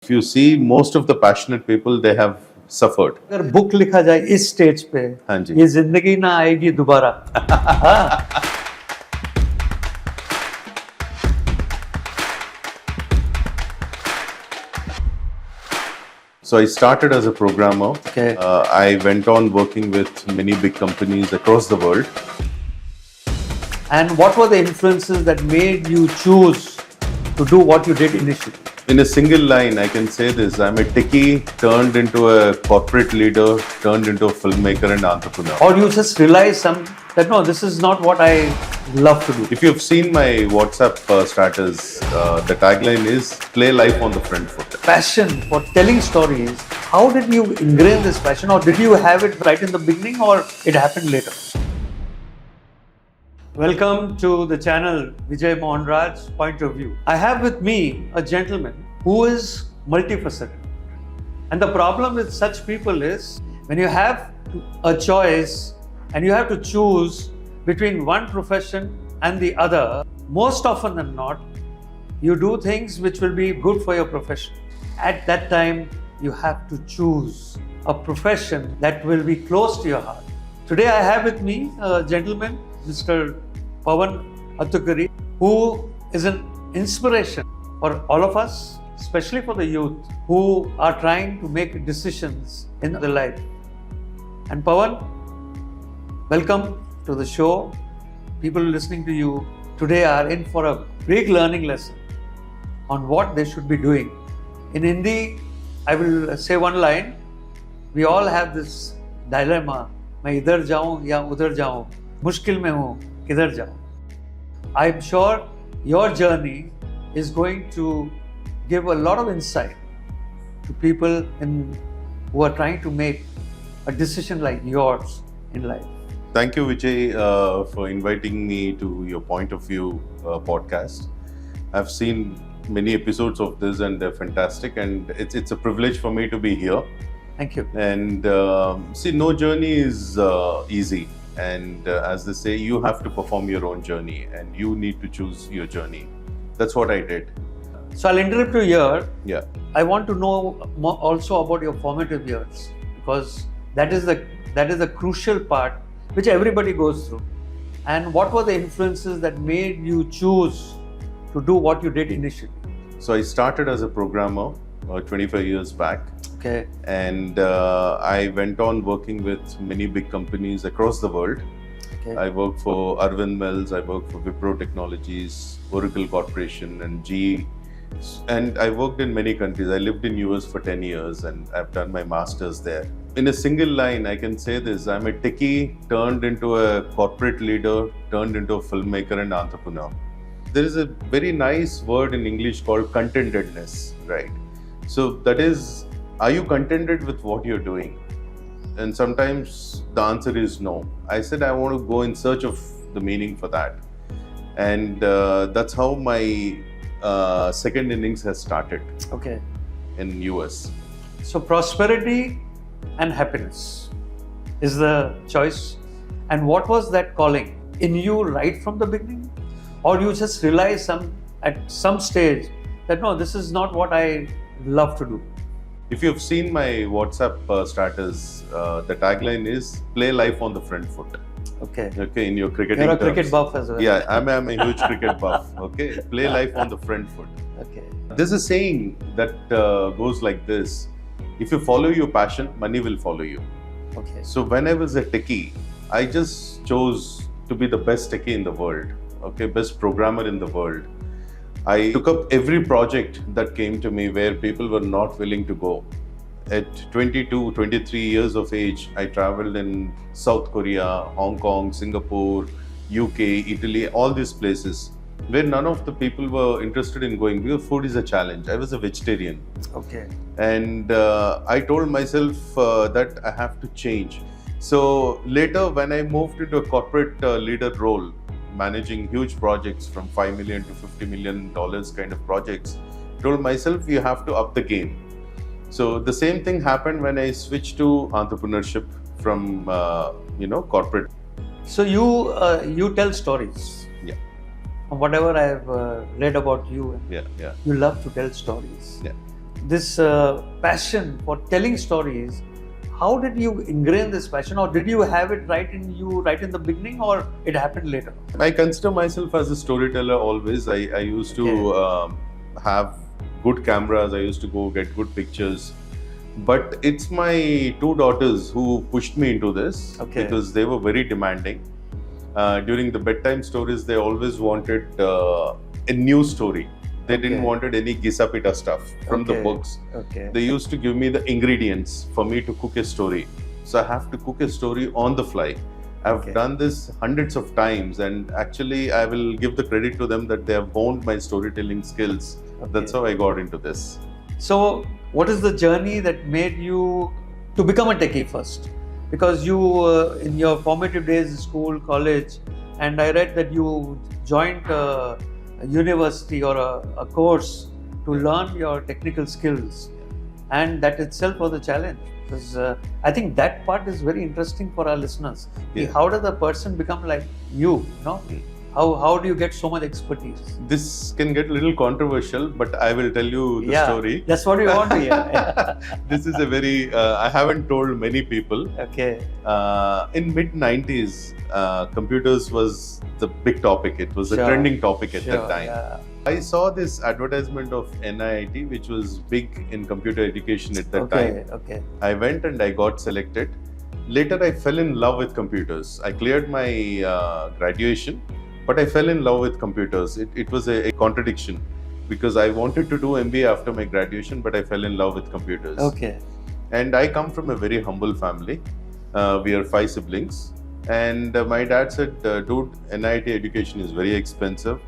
If you see most of the passionate people, they have suffered. अगर book लिखा जाए इस स्टेज पे, हाँ जी। ये जिंदगी ना आएगी दोबारा। हाँ। So I started as a programmer. Okay. I went on working with many big companies across the world. And what were the influences that made you choose to do what you did initially? In a single line, I can say this: I'm a techie turned into a corporate leader, turned into a filmmaker and entrepreneur. Or you just realized that no, this is not what I love to do. If you've seen my WhatsApp status, the tagline is "Play life on the front foot." Passion for telling stories. How did you ingrain this passion, or did you have it right in the beginning, or it happened later? Welcome to the channel Vijay Mohan Raj Point of View. I have with me a gentleman who is multifaceted. And the problem with such people is when you have a choice and you have to choose between one profession and the other, most often than not, you do things which will be good for your profession. At that time, you have to choose a profession that will be close to your heart. Today I have with me a gentleman, Mr. Pavan Atukuri, who is an inspiration for all of us, especially for the youth who are trying to make decisions in their life. And Pavan, welcome to the show. People listening to you today are in for a big learning lesson on what they should be doing. In Hindi, I will say one line. We all have this dilemma. मैं इधर जाऊं या उधर जाऊं, मुश्किल में हूं, किधर जाऊं? I'm sure your journey is going to give a lot of insight to people who are trying to make a decision like yours in life. Thank you, Vijay, for inviting me to your Point of View podcast. I've seen many episodes of this and they're fantastic, and it's a privilege for me to be here. Thank you. And see, no journey is easy. And as they say, you have to perform your own journey and you need to choose your journey. That's what I did. So I'll interrupt you here. Yeah. I want to know more also about your formative years, because that is the crucial part which everybody goes through. And what were the influences that made you choose to do what you did initially? So I started as a programmer 25 years back. Okay. And I went on working with many big companies across the world. Okay. I worked for Arvind Mills, I worked for Wipro Technologies, Oracle Corporation and GE. And I worked in many countries. I lived in US for 10 years and I've done my master's there. In a single line, I can say this: I'm a techie turned into a corporate leader, turned into a filmmaker and entrepreneur. There is a very nice word in English called contentedness, right? So that is, are you contented with what you're doing? And sometimes the answer is no. I said I want to go in search of the meaning for that. And that's how my second innings has started. Okay. In US. So prosperity and happiness is the choice. And what was that calling in you right from the beginning? Or you just realized at some stage that no, this is not what I love to do? If you've seen my WhatsApp status, the tagline is "Play life on the front foot." Okay. Okay, in your cricketing You're a terms. cricket buff as well. Yeah, I'm a huge cricket buff. Okay, play life on the front foot. Okay. There's a saying that goes like this: if you follow your passion, money will follow you. Okay. So when I was a techie, I just chose to be the best techie in the world. Okay, best programmer in the world. I took up every project that came to me where people were not willing to go. At 22, 23 years of age, I traveled in South Korea, Hong Kong, Singapore, UK, Italy, all these places where none of the people were interested in going because food is a challenge. I was a vegetarian. Okay. And I told myself that I have to change. So later, when I moved into a corporate leader role, managing huge projects from $5 million to $50 million kind of projects, told myself you have to up the game. So the same thing happened when I switched to entrepreneurship from corporate. So you tell stories. Yeah. From whatever I have read about you, Yeah. you love to tell stories. Yeah. this passion for telling stories, how did you ingrain this passion, or did you have it right in the beginning, or it happened later? I consider myself as a storyteller always. I used to have good cameras. I used to go get good pictures. But it's my two daughters who pushed me into this because they were very demanding. During the bedtime stories, they always wanted a new story. They didn't wanted any gisapita stuff from the books. They used to give me the ingredients for me to cook a story. So I have to cook a story on the fly. I've done this hundreds of times, and actually I will give the credit to them that they have honed my storytelling skills. That's how I got into this. So what is the journey that made you to become a techie first? Because you, in your formative days, school, college, and I read that you joined a university or a course to learn your technical skills, and that itself was a challenge. Because I think that part is very interesting for our listeners. How does a person become like you? How do you get so much expertise? This can get a little controversial, but I will tell you the story. That's what we want to hear. This is a very, I haven't told many people. In mid-90s, computers was the big topic. It was a trending topic at that time. I saw this advertisement of NIIT, which was big in computer education at that time. I went and I got selected. Later, I fell in love with computers. I cleared my graduation, but I fell in love with computers. It was a contradiction because I wanted to do MBA after my graduation, but I fell in love with computers. And I come from a very humble family. We are 5 siblings. And my dad said, dude, NIIT education is very expensive.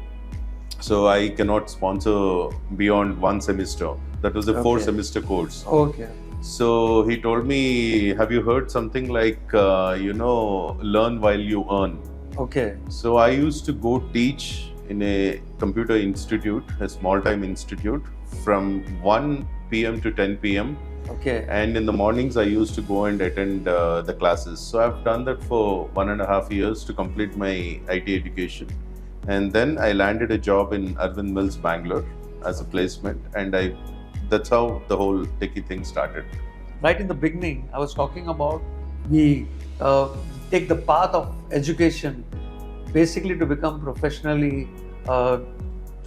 So I cannot sponsor beyond 1 semester. That was a 4-semester course. So he told me, have you heard something like, learn while you earn? So I used to go teach in a computer institute, a small-time institute, from 1 p.m. to 10 p.m. And in the mornings, I used to go and attend the classes. So I've done that for 1.5 years to complete my IT education. And then I landed a job in Arvind Mills, Bangalore as a placement. And that's how the whole techie thing started. Right in the beginning, I was talking about we take the path of education basically to become professionally, to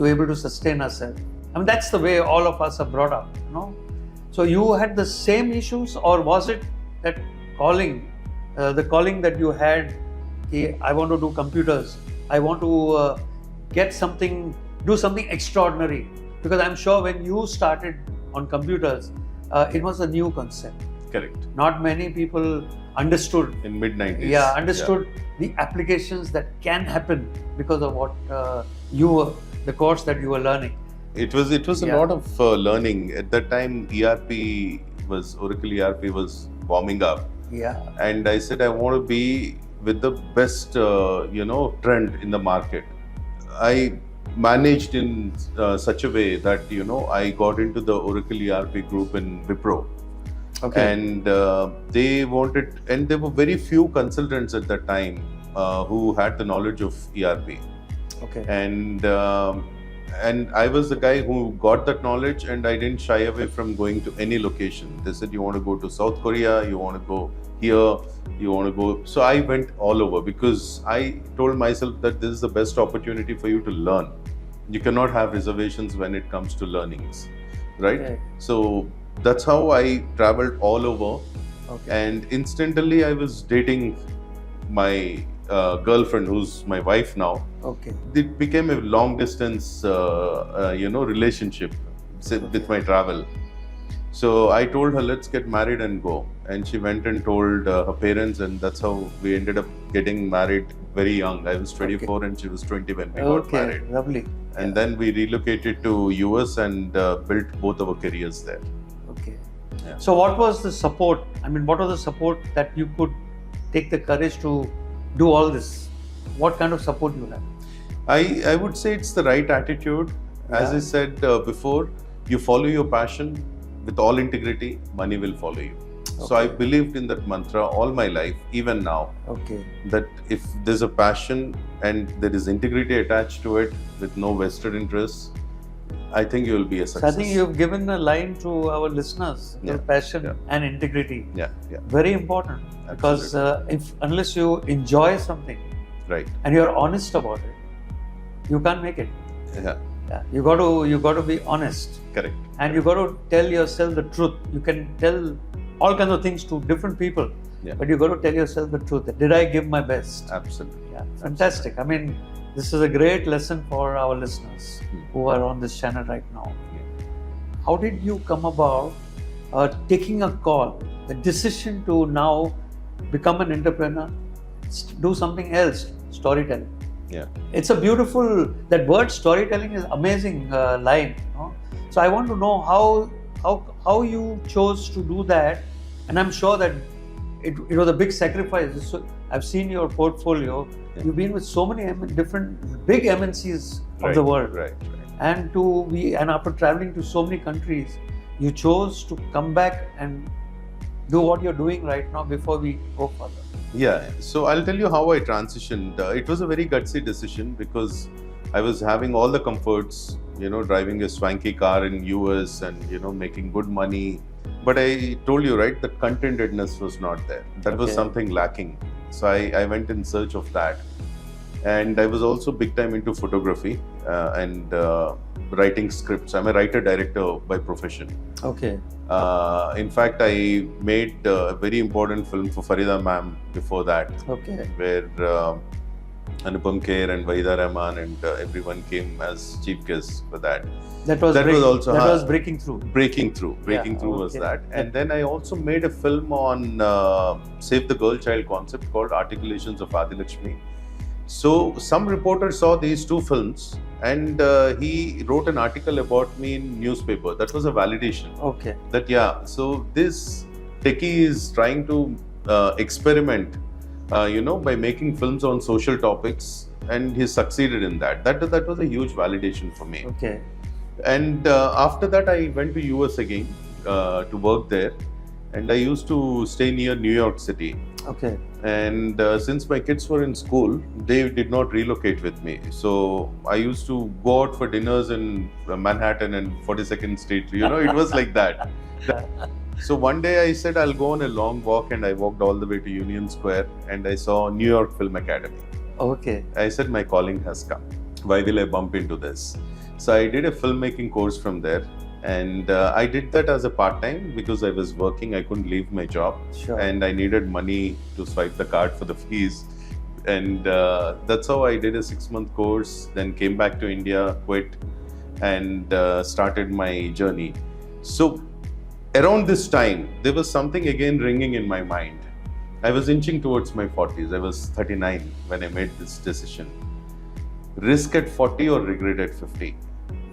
able to sustain ourselves. I mean, that's the way all of us are brought up, So you had the same issues, or was it that calling, the calling that you had, I want to do computers, I want to get something, do something extraordinary? Because I'm sure when you started on computers, it was a new concept. Correct. Not many people understood. In mid-90s. Understood the applications that can happen because of what the course that you were learning. It was a lot of learning. At that time, Oracle ERP was warming up. And I said, I want to be with the best, trend in the market. I managed in such a way that, I got into the Oracle ERP group in Wipro. And they wanted, and there were very few consultants at that time who had the knowledge of ERP. And I was the guy who got that knowledge, and I didn't shy away from going to any location. They said, you want to go to South Korea, you want to go here, you want to go. So I went all over because I told myself that this is the best opportunity for you to learn. You cannot have reservations when it comes to learnings, right? So that's how I traveled all over. And instantly I was dating my girlfriend, who's my wife now. It became a long distance, relationship with my travel. So I told her, let's get married and go. And she went and told her parents, and that's how we ended up getting married very young. I was 24 and she was 20 when we got married. Lovely. And then we relocated to US and built both our careers there. So what was the support? I mean, what was the support that you could take the courage to do all this? What kind of support you had? I would say it's the right attitude. As I said before, you follow your passion with all integrity, money will follow you. So I believed in that mantra all my life, even now. That if there's a passion and there is integrity attached to it with no vested interests, I think you will be a So I success. think you've given a line to our listeners, your passion and integrity. Yeah, yeah. Very important, because unless you enjoy something, Right. and you're honest about it, you can't make it. Yeah. Yeah, you got to be honest, Correct. and you got to tell yourself the truth. You can tell all kinds of things to different people, but you got to tell yourself the truth. Did I give my best? Absolutely. Yeah, fantastic. I mean, this is a great lesson for our listeners who are on this channel right now. How did you come about taking a call, the decision to now become an entrepreneur, do something else, storytelling? Yeah. It's a beautiful, that word storytelling is amazing line. So I want to know how you chose to do that, and I'm sure that it was a big sacrifice. So I've seen your portfolio. You've been with so many different big MNCs of the world. Right. And after traveling to so many countries, you chose to come back and do what you're doing right now before we go further. Yeah, so I'll tell you how I transitioned. It was a very gutsy decision because I was having all the comforts, driving a swanky car in US and, making good money. But I told you, right, that contentedness was not there. That was something lacking. So I went in search of that. And I was also big time into photography and writing scripts. I'm a writer-director by profession. Okay. In fact, I made a very important film for Farida ma'am before that. Okay. Where Anupam Kher and Vahida Rahman and everyone came as chief guests for that. That was Breaking Through. Breaking Through was that. And then I also made a film on Save the Girl Child concept called Articulations of Adilakshmi. So some reporter saw these two films and he wrote an article about me in newspaper. That was a validation. Okay. That so this techie is trying to experiment, by making films on social topics, and he succeeded in that. That was a huge validation for me. Okay. And after that, I went to US again to work there, and I used to stay near New York City. Okay. And since my kids were in school, they did not relocate with me. So I used to go out for dinners in Manhattan and 42nd Street. It was like that. So one day I said I'll go on a long walk, and I walked all the way to Union Square and I saw New York Film Academy. Okay. I said my calling has come. Why will I bump into this? So I did a filmmaking course from there. And I did that as a part-time because I was working. I couldn't leave my job. Sure. And I needed money to swipe the card for the fees. And that's how I did a 6-month course, then came back to India, quit, and started my journey. So around this time, there was something again ringing in my mind. I was inching towards my 40s. I was 39 when I made this decision. Risk at 40 or regret at 50?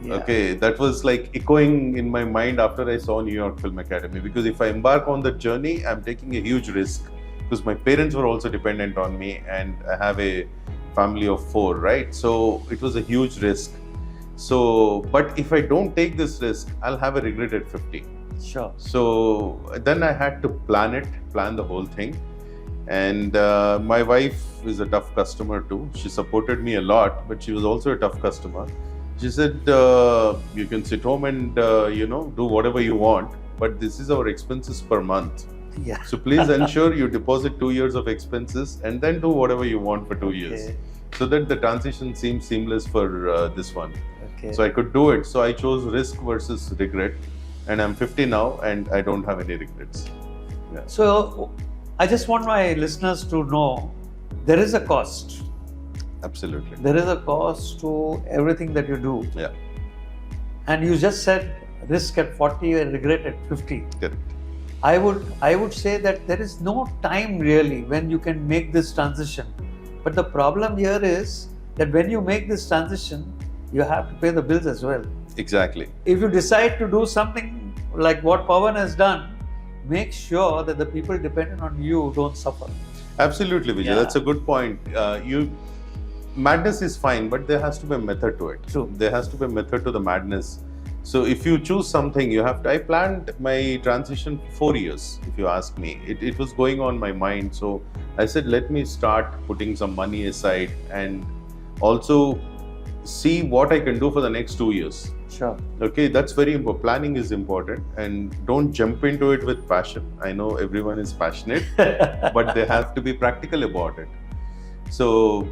Yeah. Okay, that was like echoing in my mind after I saw New York Film Academy, because if I embark on that journey, I'm taking a huge risk because my parents were also dependent on me and I have a family of 4, right? So it was a huge risk. So, but if I don't take this risk, I'll have a regret at 50. Sure. So then I had to plan the whole thing. And my wife is a tough customer too. She supported me a lot, but she was also a tough customer. She said, you can sit home and, do whatever you want, but this is our expenses per month. Yeah. So please ensure you deposit 2 years of expenses and then do whatever you want for 2 years. So that the transition seems seamless for this one. Okay. So I could do it. So I chose risk versus regret. And I'm 50 now and I don't have any regrets. Yeah. So I just want my listeners to know there is a cost. Absolutely. There is a cost to everything that you do. Yeah. And you just said risk at 40 and regret at 50. Correct. I would say that there is no time really when you can make this transition. But the problem here is that when you make this transition, you have to pay the bills as well. Exactly. If you decide to do something like what Pavan has done, make sure that the people dependent on you don't suffer. Absolutely, Vijay. Yeah. That's a good point. Madness is fine, but there has to be a method to it. True. There has to be a method to the madness. So if you choose something, you have to. I planned my transition for 4 years, if you ask me. It was going on my mind. So I said, let me start putting some money aside and also see what I can do for the next 2 years. Sure. Okay, that's very important. Planning is important, and don't jump into it with passion. I know everyone is passionate, but they have to be practical about it. So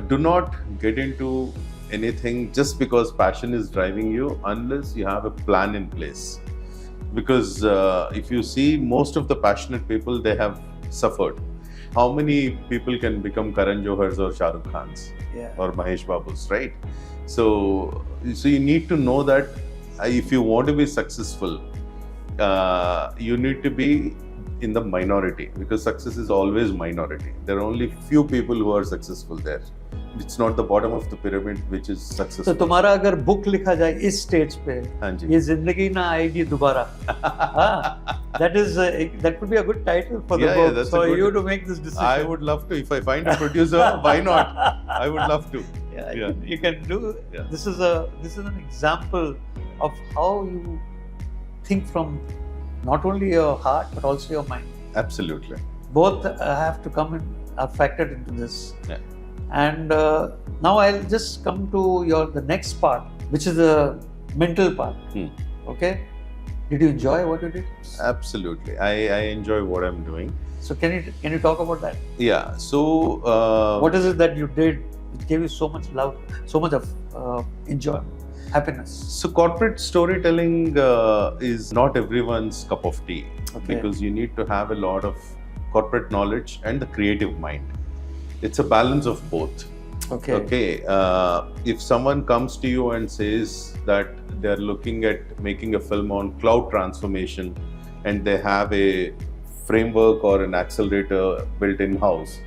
do not get into anything just because passion is driving you unless you have a plan in place. Because if you see most of the passionate people, they have suffered. How many people can become Karan Johar's or Shah Rukh Khan's or Mahesh Babu's, right? So you need to know that if you want to be successful, you need to be in the minority, because success is always minority. There are only few people who are successful there. It's not the bottom of the pyramid which is successful. तो तुम्हारा अगर book लिखा जाए इस stage पे, हाँ जी. ये जिंदगी ना आएगी दोबारा. That could be a good title for the book. That's so a good, you to make this decision. I would love to. If I find a producer, why not? I would love to. You can do. Yeah. This is an example of how you think from not only your heart but also your mind. Absolutely. Both have to come in, are factored into this. Yeah. And now I'll just come to the next part, which is the mental part. Okay. Did you enjoy what you did? Absolutely. I enjoy what I'm doing. So can you talk about that? Yeah. So what is it that you did which gave you so much love, so much of enjoyment, happiness? So corporate storytelling is not everyone's cup of tea, because you need to have a lot of corporate knowledge and the creative mind. It's a balance of both. Okay. If someone comes to you and says that they're looking at making a film on cloud transformation and they have a framework or an accelerator built in-house,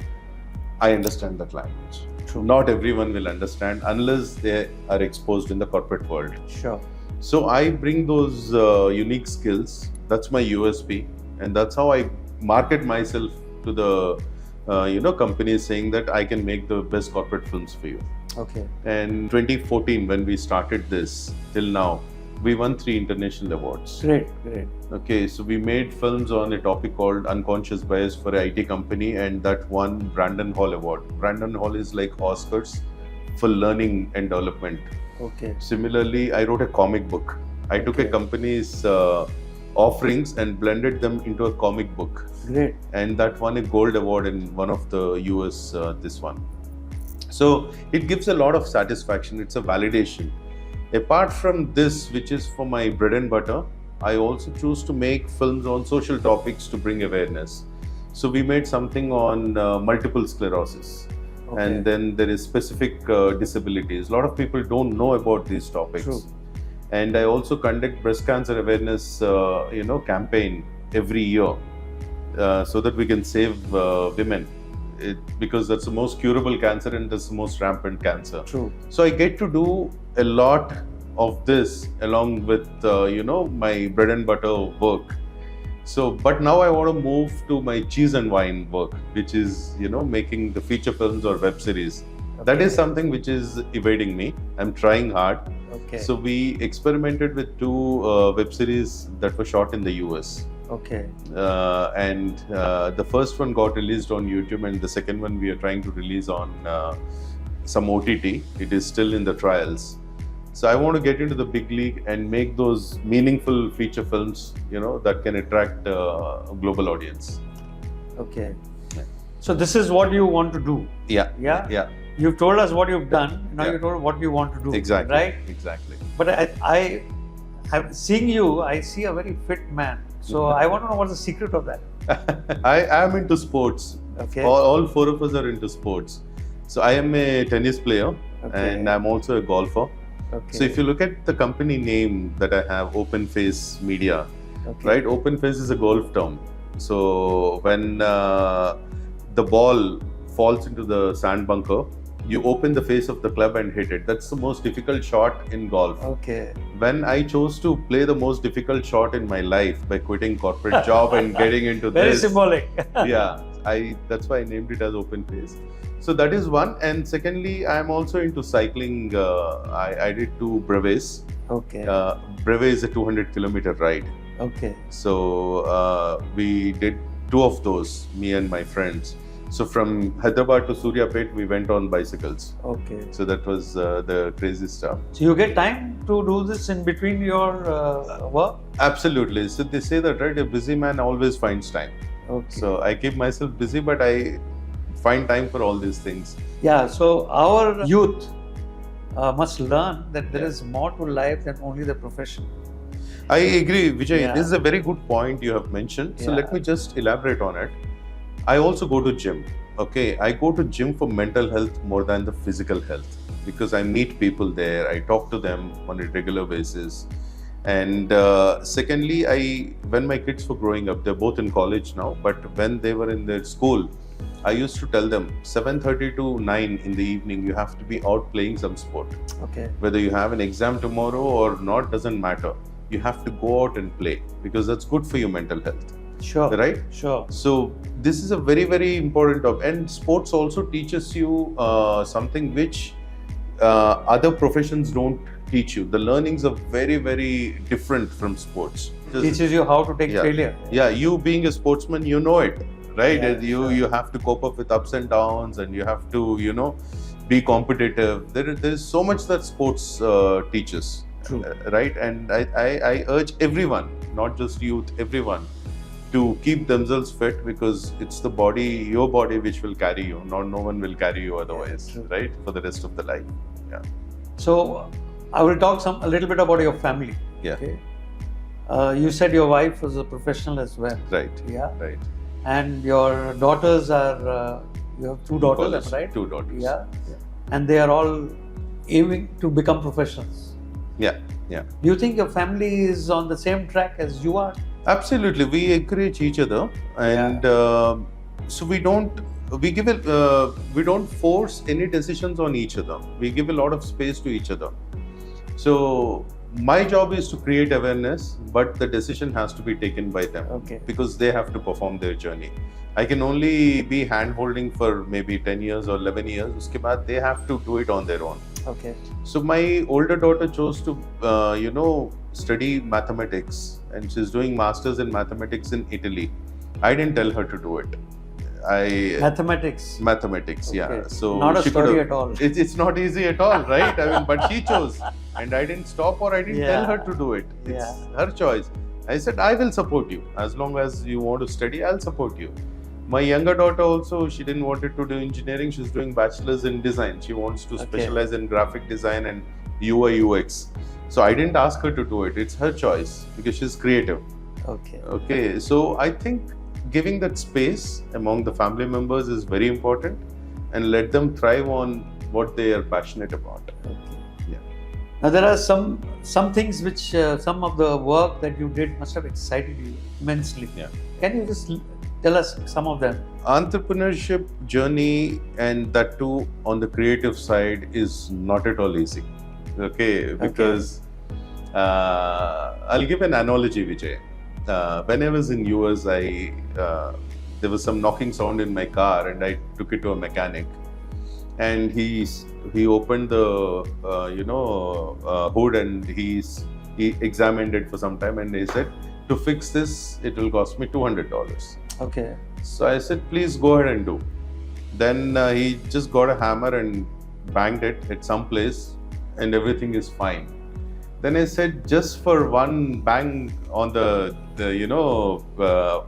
I understand that language. True. Not everyone will understand unless they are exposed in the corporate world. Sure. So I bring those unique skills. That's my USP, and that's how I market myself to the companies, saying that I can make the best corporate films for you. Okay. And 2014, when we started this till now, we won 3 international awards. Great. Okay, so we made films on a topic called unconscious bias for an IT company, and that won Brandon Hall Award. Brandon Hall is like Oscars for learning and development. Okay. Similarly, I wrote a comic book. I took a company's offerings and blended them into a comic book. Great. And that won a gold award in one of the US, this one. So it gives a lot of satisfaction. It's a validation. Apart from this, which is for my bread and butter, I also choose to make films on social topics to bring awareness. So we made something on multiple sclerosis. And then there is specific disabilities. A lot of people don't know about these topics. True. And I also conduct breast cancer awareness, campaign every year, so that we can save women, because that's the most curable cancer and that's the most rampant cancer. True. So I get to do a lot of this along with my bread and butter work. So, but now I want to move to my cheese and wine work, which is making the feature films or web series. That is something which is evading me. I'm trying hard. Okay. So we experimented with 2 web series that were shot in the US. Okay. And the first one got released on YouTube, and the second one we are trying to release on some OTT. It is still in the trials. So I want to get into the big league and make those meaningful feature films, that can attract a global audience. Okay. Yeah. So this is what you want to do. Yeah. You've told us what you've done. Now you told what you want to do. Exactly. Right? Exactly. But I have seeing you, I see a very fit man. So I want to know what's the secret of that. I am into sports. Okay. All 4 of us are into sports. So I am a tennis player, and I'm also a golfer. Okay. So if you look at the company name that I have, Open Face Media, right? Open Face is a golf term. So when the ball falls into the sand bunker, you open the face of the club and hit it. That's the most difficult shot in golf. Okay. When I chose to play the most difficult shot in my life by quitting corporate job and getting into Very this. symbolic. That's why I named it as Open Face. So that is one. And secondly, I'm also into cycling. I did 2 brevets. Okay. Brevet is a 200-kilometer ride. Okay. So we did 2 of those, me and my friends. So from Hyderabad to Suryapet, we went on bicycles. Okay. So that was the crazy stuff. So you get time to do this in between your work? Absolutely. So they say that, right? A busy man always finds time. Okay. So I keep myself busy, but I find time for all these things. Yeah. So our youth must learn that there is more to life than only the profession. I agree, Vijay. Yeah. This is a very good point you have mentioned. So Yeah. let me just elaborate on it. I also go to gym. Okay, I go to gym for mental health more than the physical health because I meet people there. I talk to them on a regular basis. And secondly, when my kids were growing up, they're both in college now. But when they were in their school, I used to tell them 7:30 to 9 in the evening, you have to be out playing some sport. Okay. Whether you have an exam tomorrow or not, doesn't matter. You have to go out and play because that's good for your mental health. Sure. Right? Sure. So this is a very, very important topic. And sports also teaches you something which other professions don't teach you. The learnings are very, very different from sports. Teaches you how to take failure. Yeah, you being a sportsman, you know it, right? Yeah, You have to cope up with ups and downs, and you have to, be competitive. There is so much that sports teaches. True. Right? And I urge everyone, not just youth, everyone, to keep themselves fit because it's the body, your body, which will carry you. No one will carry you otherwise, right? For the rest of the life. Yeah. So I will talk a little bit about your family. Yeah. Okay. You said your wife was a professional as well. Right. Yeah. Right. And your daughters are, you have two daughters, right? Two daughters. Yeah. And they are all aiming to become professionals. Yeah. Do you think your family is on the same track as you are? Absolutely. We encourage each other, and so we don't force any decisions on each other. We give a lot of space to each other. So my job is to create awareness, but the decision has to be taken by them. Okay. Because they have to perform their journey. I can only be hand-holding for maybe 10 years or 11 years. Uske baad they have to do it on their own. Okay. So my older daughter chose to, study mathematics, and she's doing masters in mathematics in Italy. I didn't tell her to do it. Mathematics, okay. Yeah. So not a story at all. It's not easy at all, right? I mean, but she chose, and I didn't stop or I didn't tell her to do it. It's her choice. I said, I will support you as long as you want to study. I'll support you. My younger daughter also, she didn't want to do engineering. She's doing bachelor's in design. She wants to specialize in graphic design and UI UX. So I didn't ask her to do it. It's her choice because she's creative. Okay. So I think giving that space among the family members is very important, and let them thrive on what they are passionate about. Now there are some things which some of the work that you did must have excited you immensely. Yeah. Can you just tell us some of them? Entrepreneurship journey, and that too on the creative side, is not at all easy. Okay, because I'll give an analogy, Vijay. When I was in US, there was some knocking sound in my car, and I took it to a mechanic, and he opened the hood, and he examined it for some time, and he said, to fix this, it will cost me $200. Okay. So I said, please go ahead and do. Then he just got a hammer and banged it at some place, and everything is fine. Then I said, just for one bang on the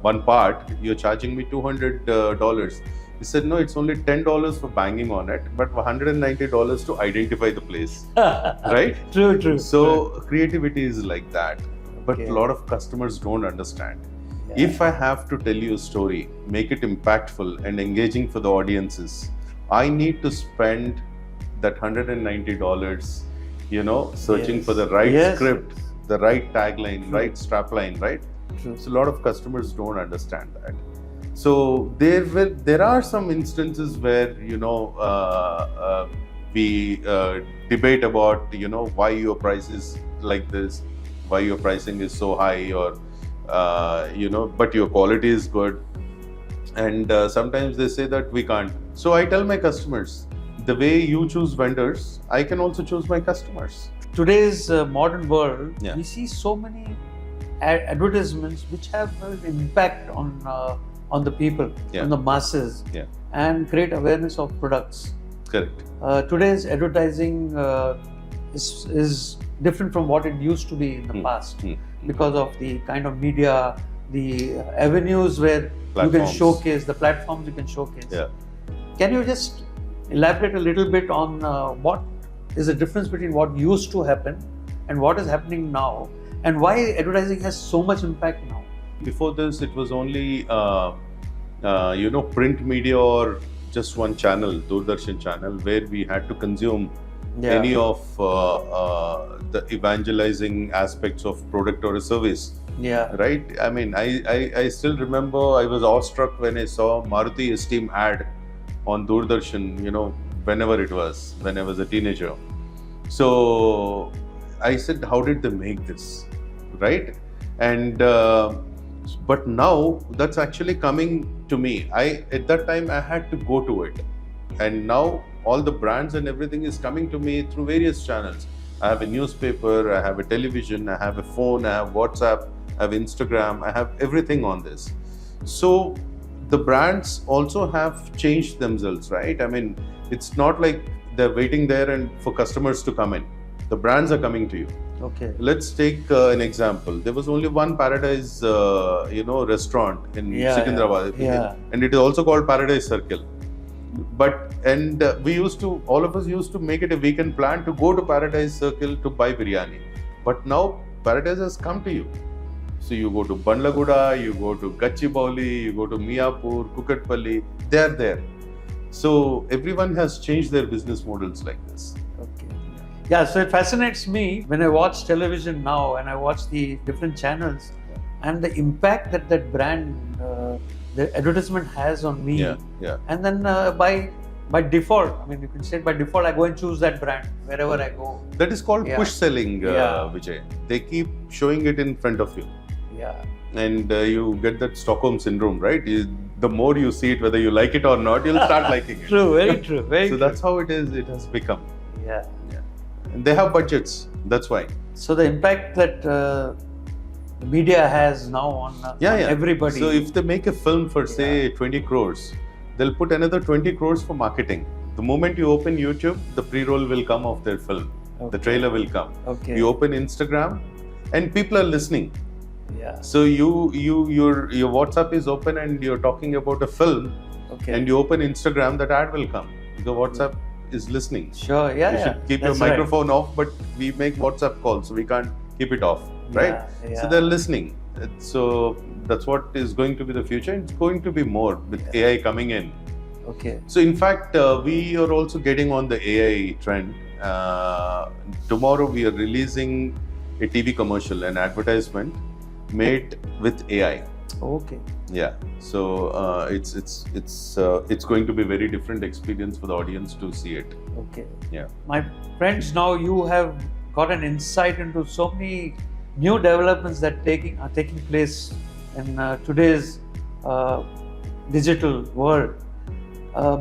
one part, you're charging me $200. He said, no, it's only $10 for banging on it, but $190 to identify the place. Right? True. So creativity is like that. But a lot of customers don't understand. Yeah. If I have to tell you a story, make it impactful and engaging for the audiences, I need to spend that $190, searching for the right script, the right tagline, right strapline, right? True. So a lot of customers don't understand that. So there are some instances where we debate about why your price is like this, why your pricing is so high, or but your quality is good. And sometimes they say that we can't. So I tell my customers, the way you choose vendors, I can also choose my customers. Today's modern world, we see so many advertisements which have an impact on on the people, Yeah. on the masses, Yeah. and create awareness of products. Correct. Today's advertising is different from what it used to be in the past because of the kind of media, the avenues where you can Platforms. showcase, the platforms you can showcase. Yeah. Can you just elaborate a little bit on what is the difference between what used to happen and what is happening now, and why advertising has so much impact now? Before this, it was only print media or just one channel, Doordarshan channel, where we had to consume any of the evangelizing aspects of product or a service. Yeah. Right? I mean, I still remember I was awestruck when I saw Maruti Esteem ad on Doordarshan, whenever it was, when I was a teenager. So I said, how did they make this? Right? And but now that's actually coming to me. At that time I had to go to it, and now all the brands and everything is coming to me through various channels. I have a newspaper, I have a television, I have a phone, I have WhatsApp, I have Instagram, I have everything on this. So the brands also have changed themselves, right? I mean, it's not like they're waiting there and for customers to come in. The brands are coming to you. Okay. Let's take an example. There was only one Paradise, restaurant in Secunderabad, and it is also called Paradise Circle. But all of us used to make it a weekend plan to go to Paradise Circle to buy biryani. But now Paradise has come to you. So you go to Bandlaguda, you go to Gachibowli, you go to Miapur, Kukatpalli, they are there. So everyone has changed their business models like this. Okay. Yeah, so it fascinates me when I watch television now and I watch the different channels and the impact that brand, the advertisement has on me. Yeah. And then by default, I mean, you can say by default, I go and choose that brand wherever I go. That is called push selling, Vijay. They keep showing it in front of you. Yeah. And you get that Stockholm syndrome, right? The more you see it, whether you like it or not, you'll start liking it. True, very true. Very so that's how it is. It has become. Yeah. And they have budgets. That's why. So the impact that the media has now on everybody. So if they make a film for say 20 crores, they'll put another 20 crores for marketing. The moment you open YouTube, the pre-roll will come of their film. The trailer will come. Okay. You open Instagram, and people are listening. Yeah. So your WhatsApp is open and you're talking about a film, and you open Instagram, that ad will come. The WhatsApp is listening. Sure. You should keep your microphone off, but we make WhatsApp calls, so we can't keep it off, right? So they're listening. So that's what is going to be the future. It's going to be more with AI coming in. Okay. So in fact, we are also getting on the AI trend. Tomorrow we are releasing a TV commercial, an advertisement made with AI. Okay. Yeah. So it's going to be a very different experience for the audience to see it. Okay. Yeah. My friends, now you have got an insight into so many new developments that are taking place in today's digital world.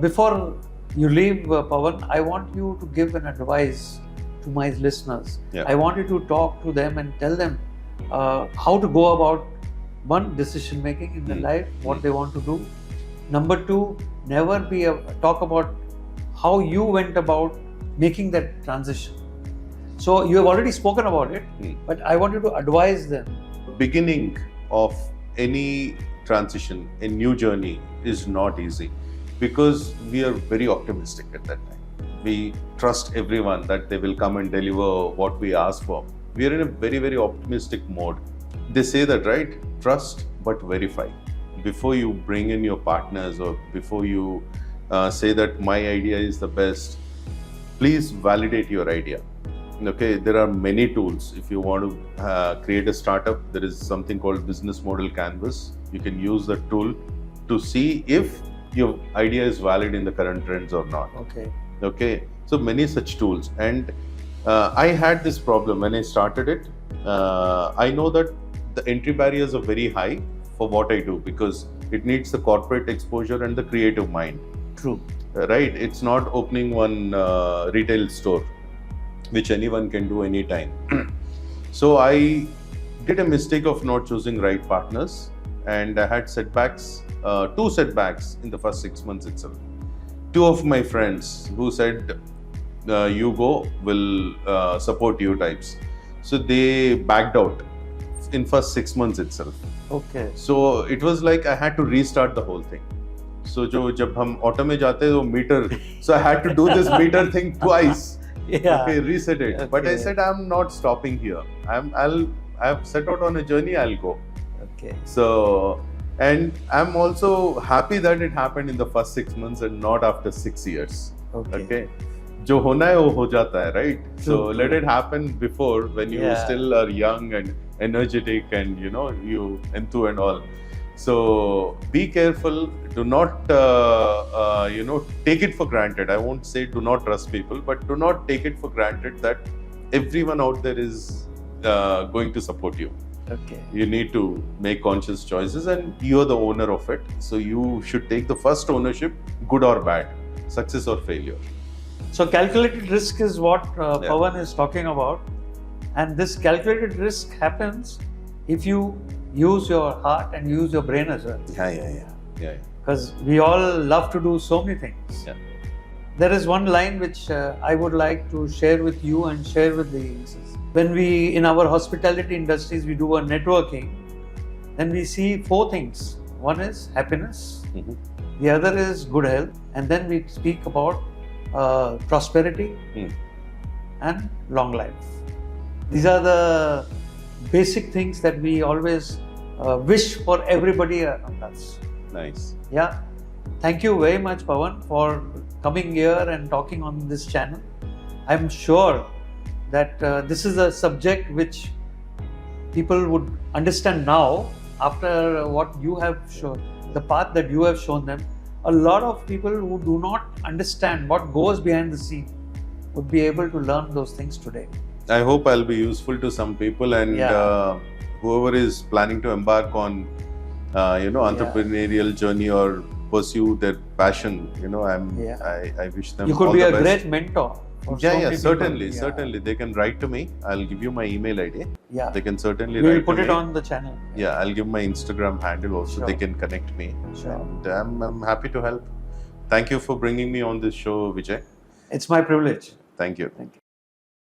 Before you leave, Pavan, I want you to give an advice to my listeners. Yeah. I want you to talk to them and tell them how to go about one, decision making in their life, what they want to do. Number two, never talk about how you went about making that transition. So you have already spoken about it, but I want you to advise them. Beginning of any transition, a new journey is not easy, because we are very optimistic at that time. We trust everyone that they will come and deliver what we ask for. We are in a very, very optimistic mode. They say that, right? Trust but verify. Before you bring in your partners, or before you say that my idea is the best, please validate your idea. Okay, there are many tools. If you want to create a startup, there is something called business model canvas. You can use that tool to see if your idea is valid in the current trends or not. Okay, so many such tools. And I had this problem when I started it. I know that the entry barriers are very high for what I do, because it needs the corporate exposure and the creative mind. True. Right? It's not opening one retail store, which anyone can do anytime. So I did a mistake of not choosing right partners, and I had setbacks, two setbacks in the first 6 months itself. Two of my friends who said, "You go, we'll support you" types. So they backed out in first 6 months itself. Okay. So it was like I had to restart the whole thing. So जब हम auto में जाते हैं तो meter, so I had to do this meter thing twice. Yeah. Okay, reset it. But I said I'm not stopping here. I've set out on a journey. I'll go. Okay. So, and I'm also happy that it happened in the first 6 months and not after 6 years. Okay. जो होना है वो हो जाता है, right? So let it happen before, when you still are young and energetic and you enthuse and all. So be careful. Do not take it for granted. I won't say do not trust people, but do not take it for granted that everyone out there is going to support you. Okay. You need to make conscious choices, and you're the owner of it. So you should take the first ownership, good or bad, success or failure. So calculated risk is what Pavan is talking about, and this calculated risk happens if you use your heart and use your brain as well. Yeah. Because we all love to do so many things. Yeah. There is one line which I would like to share with you and share with the users. When we, in our hospitality industries, we do a networking, then we see four things. One is happiness, the other is good health, and then we speak about prosperity and long life. These are the basic things that we always wish for everybody around us. Nice. Yeah. Thank you very much, Pavan, for coming here and talking on this channel. I'm sure that this is a subject which people would understand now after what you have shown, the path that you have shown them. A lot of people who do not understand what goes behind the scene would be able to learn those things today. I hope I'll be useful to some people, and whoever is planning to embark on entrepreneurial journey or pursue their passion, I wish them you could all be the a best. great mentor for so many certainly people. certainly they can write to me. I'll give you my email ID. They can certainly we'll write put to it me. on the channel. I'll give my Instagram handle also. They can connect me. And I'm happy to help. Thank you for bringing me on this show, Vijay. It's my privilege. Thank you. Thank you.